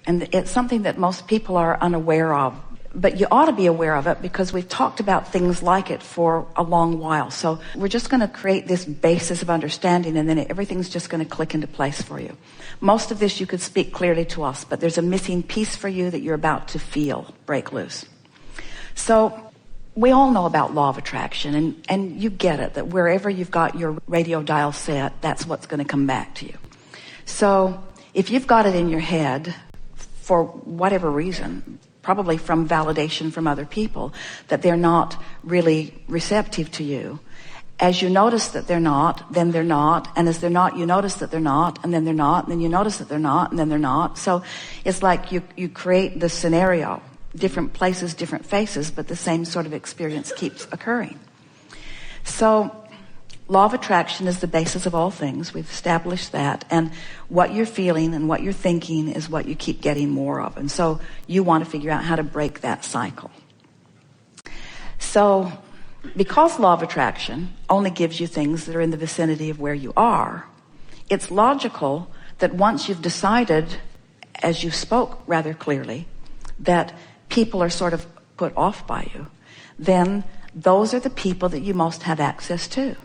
And it's something that most people are unaware of. But you ought to be aware of it because we've talked about things like it for a long while. So we're just going to create this basis of understanding, and then everything's just going to click into place for you. Most of this you could speak clearly to us, but there's a missing piece for you that you're about to feel break loose. So we all know about law of attraction, and you get it, that wherever you've got your radio dial set, that's what's going to come back to you. So if you've got it in your head for whatever reason, probably from validation from other people, that they're not really receptive to you. As you notice that they're not, then they're not. And as they're not, you notice that they're not, and then they're not, and then you notice that they're not, and then they're not. So it's like you create the scenario, different places, different faces, but the same sort of experience keeps occurring. So law of attraction is the basis of all things. We've established that. And what you're feeling and what you're thinking is what you keep getting more of. And so you want to figure out how to break that cycle. So because law of attraction only gives you things that are in the vicinity of where you are, it's logical that once you've decided, as you spoke rather clearly, that people are sort of put off by you, then those are the people that you most have access to.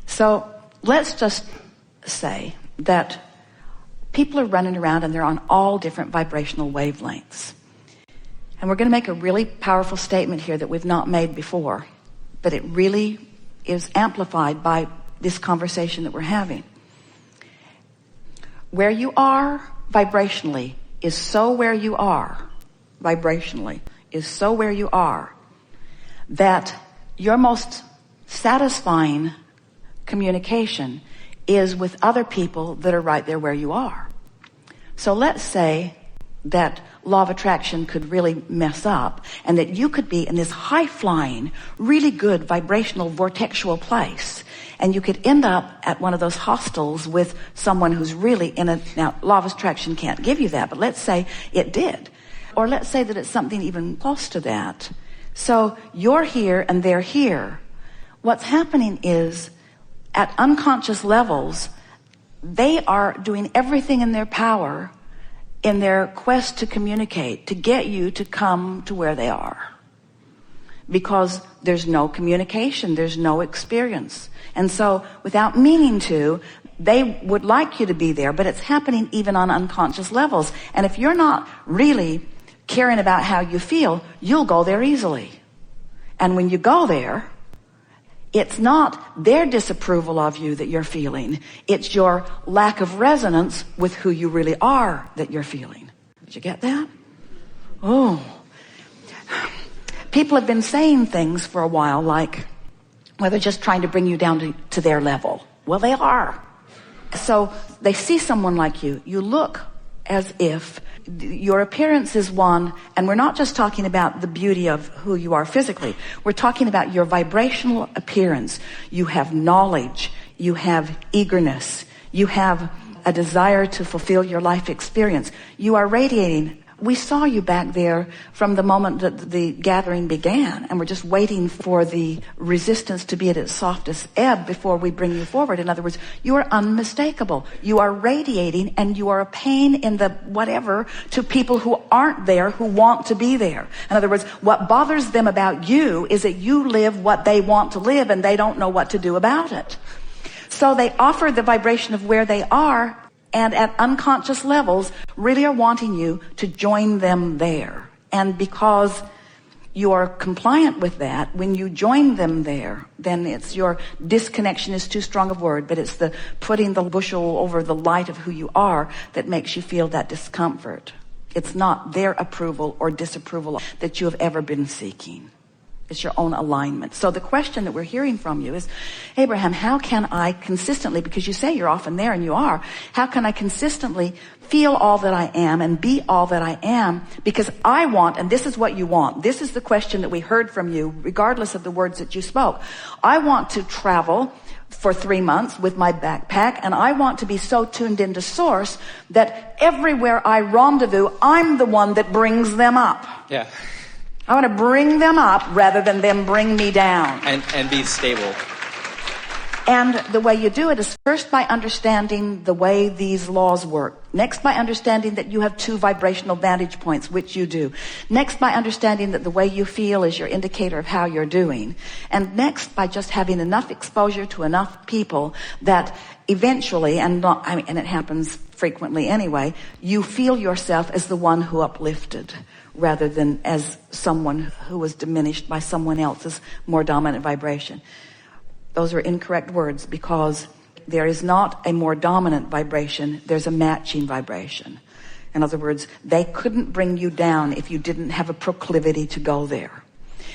So let's just say that people are running around and they're on all different vibrational wavelengths. And we're going to make a really powerful statement here that we've not made before, but it really is amplified by this conversation that we're having. Where you are vibrationally is so where you are, vibrationally, is so where you are, that your most satisfying communication is with other people that are right there where you are. So let's say that law of attraction could really mess up, and that you could be in this high-flying, really good vibrational vortexual place, and you could end up at one of those hostels with someone who's really in a... Now, law of attraction can't give you that, but let's say it did. Or let's say that it's something even close to that. So you're here and they're here. What's happening is, at unconscious levels, they are doing everything in their power in their quest to communicate, to get you to come to where they are. Because there's no communication, there's no experience. And so, without meaning to, they would like you to be there, but it's happening even on unconscious levels. And if you're not really caring about how you feel, you'll go there easily. And when you go there, it's not their disapproval of you that you're feeling. It's your lack of resonance with who you really are that you're feeling. Did you get that? Oh. People have been saying things for a while like, well, they're just trying to bring you down to their level. Well, they are. So they see someone like you. You look as if your appearance is one, and we're not just talking about the beauty of who you are physically. We're talking about your vibrational appearance. You have knowledge. You have eagerness. You have a desire to fulfill your life experience. You are radiating. We saw you back there from the moment that the gathering began, and we're just waiting for the resistance to be at its softest ebb before we bring you forward. In other words, you are unmistakable. You are radiating, and you are a pain in the whatever to people who aren't there, who want to be there. In other words, what bothers them about you is that you live what they want to live, and they don't know what to do about it. So they offer the vibration of where they are, and at unconscious levels really are wanting you to join them there. And because you are compliant with that, when you join them there, then it's your disconnection is too strong a word, but it's the putting the bushel over the light of who you are that makes you feel that discomfort. It's not their approval or disapproval that you have ever been seeking. It's your own alignment. So the question that we're hearing from you is, Abraham, how can I consistently, because you say you're often there and you are, how can I consistently feel all that I am and be all that I am? Because I want, and this is what you want. This is the question that we heard from you, regardless of the words that you spoke. I want to travel for 3 months with my backpack, and I want to be so tuned into source that everywhere I rendezvous, I'm the one that brings them up. Yeah. I want to bring them up rather than them bring me down. And be stable. And the way you do it is first by understanding the way these laws work. Next, by understanding that you have 2 vibrational vantage points, which you do. Next, by understanding that the way you feel is your indicator of how you're doing. And next, by just having enough exposure to enough people that eventually, and it happens frequently anyway, you feel yourself as the one who uplifted, rather than as someone who was diminished by someone else's more dominant vibration. Those are incorrect words, because there is not a more dominant vibration, there's a matching vibration. In other words, they couldn't bring you down if you didn't have a proclivity to go there.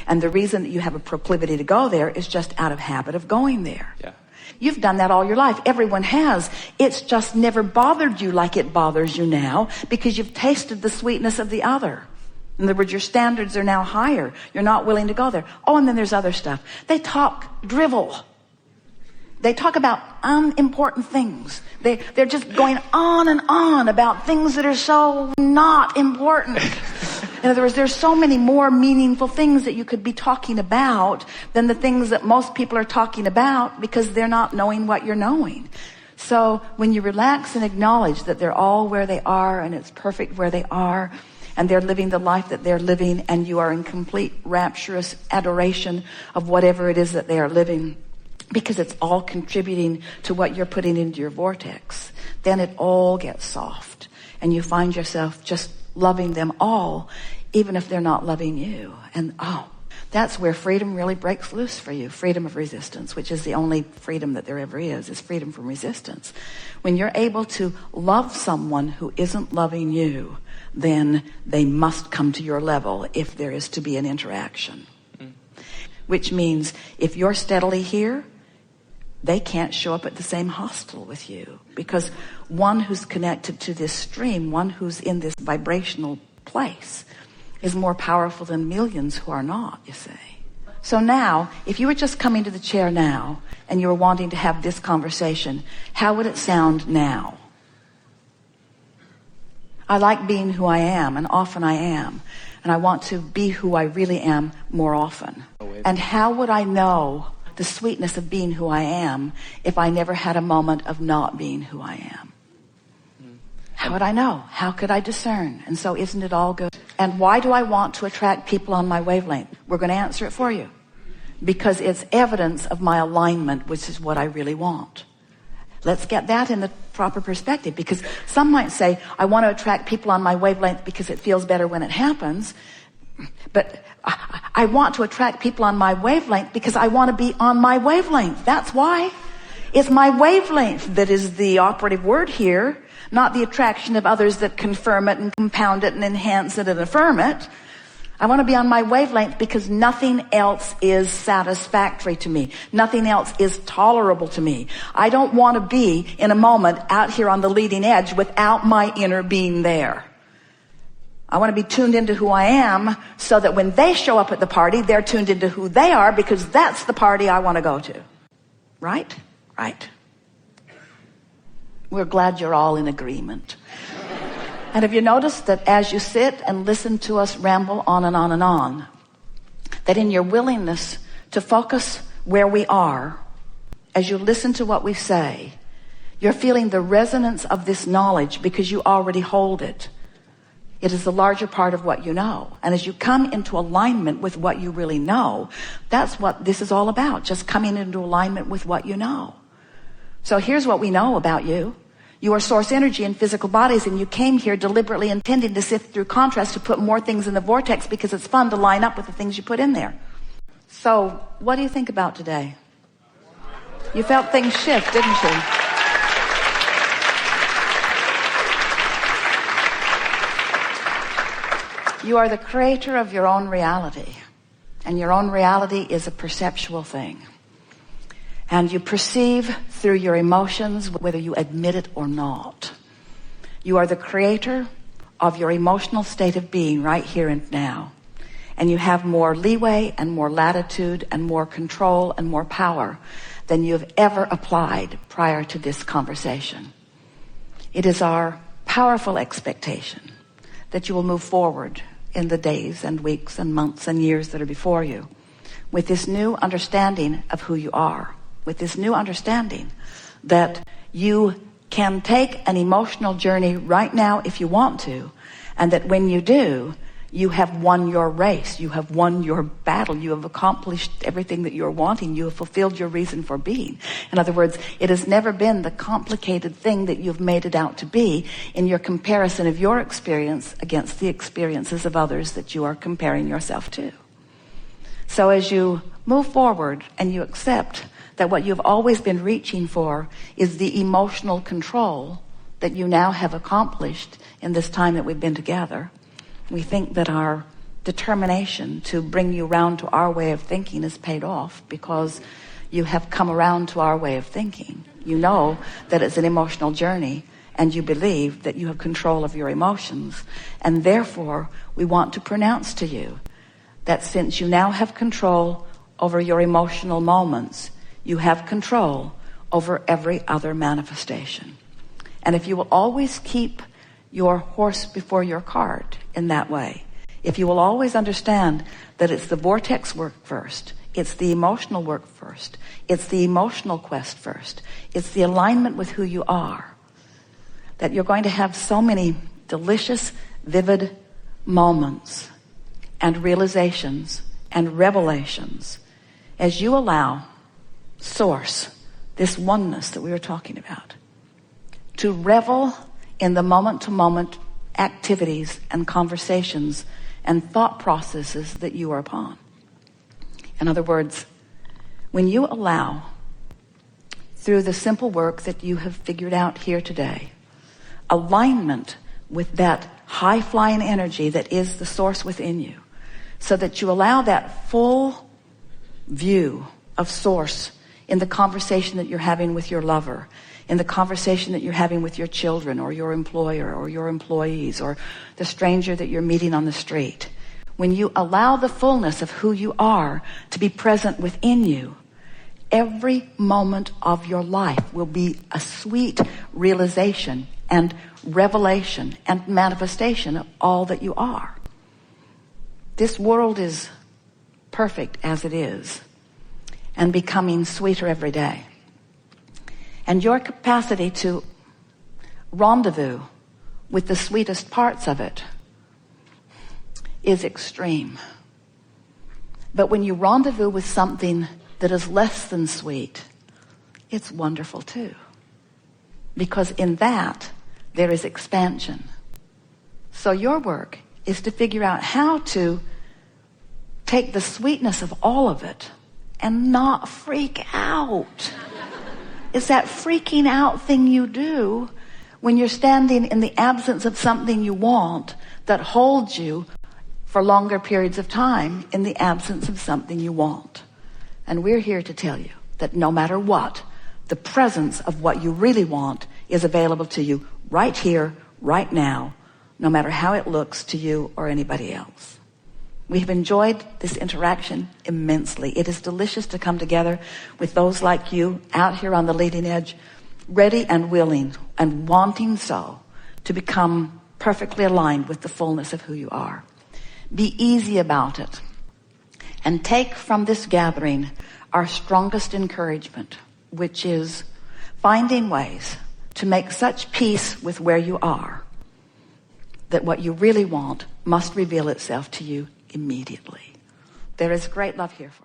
And the reason that you have a proclivity to go there is just out of habit of going there. Yeah. You've done that all your life. Everyone has. It's just never bothered you like it bothers you now, because you've tasted the sweetness of the other. In other words, your standards are now higher. You're not willing to go there. Oh, and then there's other stuff. They talk drivel. They talk about unimportant things. They're just going on and on about things that are so not important. In other words, there's so many more meaningful things that you could be talking about than the things that most people are talking about, because they're not knowing what you're knowing. So when you relax and acknowledge that they're all where they are, and it's perfect where they are, and they're living the life that they're living, and you are in complete rapturous adoration of whatever it is that they are living, because it's all contributing to what you're putting into your vortex, then it all gets soft, and you find yourself just loving them all, even if they're not loving you. And that's where freedom really breaks loose for you. Freedom of resistance, which is the only freedom that there ever is freedom from resistance. When you're able to love someone who isn't loving you, then they must come to your level if there is to be an interaction. Which means if you're steadily here, they can't show up at the same hospital with you, because one who's connected to this stream, one who's in this vibrational place, is more powerful than millions who are not, you see. So now, if you were just coming to the chair now and you were wanting to have this conversation, how would it sound now? I like being who I am, and often I am. And I want to be who I really am more often. And how would I know the sweetness of being who I am if I never had a moment of not being who I am? How would I know? How could I discern? And so isn't it all good? And why do I want to attract people on my wavelength? We're going to answer it for you. Because it's evidence of my alignment, which is what I really want. Let's get that in the proper perspective, because some might say, I want to attract people on my wavelength because it feels better when it happens. But I want to attract people on my wavelength because I want to be on my wavelength. That's why. It's my wavelength that is the operative word here, not the attraction of others that confirm it and compound it and enhance it and affirm it. I want to be on my wavelength because nothing else is satisfactory to me. Nothing else is tolerable to me. I don't want to be in a moment out here on the leading edge without my inner being there. I want to be tuned into who I am, so that when they show up at the party, they're tuned into who they are, because that's the party I want to go to. Right? Right. We're glad you're all in agreement. And have you noticed that as you sit and listen to us ramble on and on and on, that in your willingness to focus where we are, as you listen to what we say, you're feeling the resonance of this knowledge because you already hold it. It is the larger part of what you know. And as you come into alignment with what you really know, that's what this is all about, just coming into alignment with what you know. So here's what we know about you. You are source energy in physical bodies, and you came here deliberately intending to sift through contrast, to put more things in the vortex, because it's fun to line up with the things you put in there. So what do you think about today? You felt things shift, didn't you? You are the creator of your own reality, and your own reality is a perceptual thing. And you perceive through your emotions, whether you admit it or not. You are the creator of your emotional state of being right here and now. And you have more leeway and more latitude and more control and more power than you've ever applied prior to this conversation. It is our powerful expectation that you will move forward in the days and weeks and months and years that are before you with this new understanding of who you are, with this new understanding that you can take an emotional journey right now if you want to, and that when you do, you have won your race, you have won your battle, you have accomplished everything that you're wanting, you have fulfilled your reason for being. In other words, it has never been the complicated thing that you've made it out to be in your comparison of your experience against the experiences of others that you are comparing yourself to. So as you move forward and you accept that what you've always been reaching for is the emotional control that you now have accomplished in this time that we've been together, we think that our determination to bring you round to our way of thinking is paid off, because you have come around to our way of thinking. You know that it's an emotional journey, and you believe that you have control of your emotions. And therefore, we want to pronounce to you that since you now have control over your emotional moments, you have control over every other manifestation. And if you will always keep your horse before your cart in that way, if you will always understand that it's the vortex work first, it's the emotional work first, it's the emotional quest first, it's the alignment with who you are, that you're going to have so many delicious, vivid moments and realizations and revelations as you allow Source, this oneness that we were talking about, to revel in the moment-to-moment activities and conversations and thought processes that you are upon. In other words, when you allow, through the simple work that you have figured out here today, alignment with that high-flying energy that is the source within you, so that you allow that full view of source in the conversation that you're having with your lover, in the conversation that you're having with your children or your employer or your employees or the stranger that you're meeting on the street. When you allow the fullness of who you are to be present within you, every moment of your life will be a sweet realization and revelation and manifestation of all that you are. This world is perfect as it is, and becoming sweeter every day. And your capacity to rendezvous with the sweetest parts of it is extreme. But when you rendezvous with something that is less than sweet, it's wonderful too. Because in that, there is expansion. So your work is to figure out how to take the sweetness of all of it and not freak out. It's that freaking out thing you do when you're standing in the absence of something you want that holds you for longer periods of time in the absence of something you want. And we're here to tell you that no matter what, the presence of what you really want is available to you right here, right now, no matter how it looks to you or anybody else. We have enjoyed this interaction immensely. It is delicious to come together with those like you out here on the leading edge, ready and willing and wanting so to become perfectly aligned with the fullness of who you are. Be easy about it and take from this gathering our strongest encouragement, which is finding ways to make such peace with where you are that what you really want must reveal itself to you immediately. There is great love here for you.